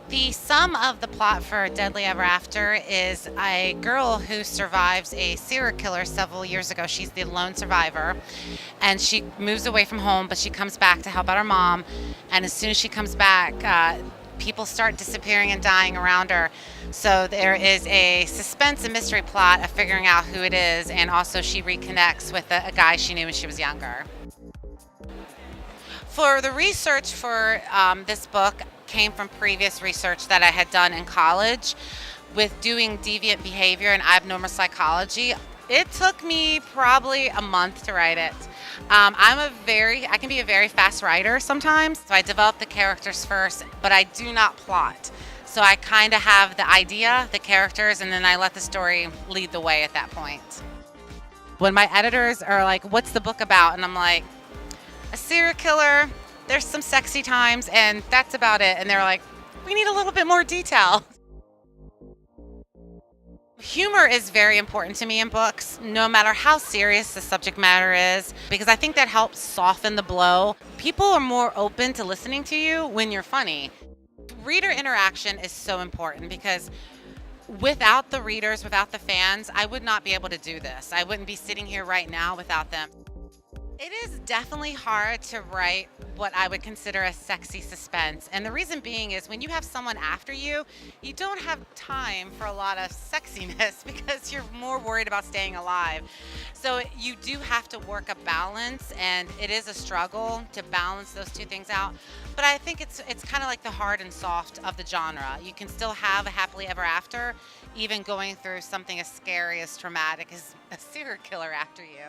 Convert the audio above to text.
The sum of the plot for Deadly Ever After is a girl who survives a serial killer several years ago. She's the lone survivor, and she moves away from home, but she comes back to help out her mom. And as soon as she comes back, people start disappearing and dying around her. So there is a suspense and mystery plot of figuring out who it is, and also she reconnects with a guy she knew when she was younger. For the research for this book came from previous research that I had done in college with doing deviant behavior and abnormal psychology. It took me probably a month to write it. I can be a very fast writer sometimes, so I develop the characters first, but I do not plot. So I kind of have the idea, the characters, and then I let the story lead the way at that point. When my editors are like, "What's the book about?" and I'm like, "A serial killer, there's some sexy times, and that's about it." And they're like, "We need a little bit more detail." Humor is very important to me in books, no matter how serious the subject matter is, because I think that helps soften the blow. People are more open to listening to you when you're funny. Reader interaction is so important because without the readers, without the fans, I would not be able to do this. I wouldn't be sitting here right now without them. It is definitely hard to write what I would consider a sexy suspense. And the reason being is when you have someone after you, you don't have time for a lot of sexiness because you're more worried about staying alive. So you do have to work a balance, and it is a struggle to balance those two things out. But I think it's kind of like the hard and soft of the genre. You can still have a happily ever after, even going through something as scary as traumatic as a serial killer after you.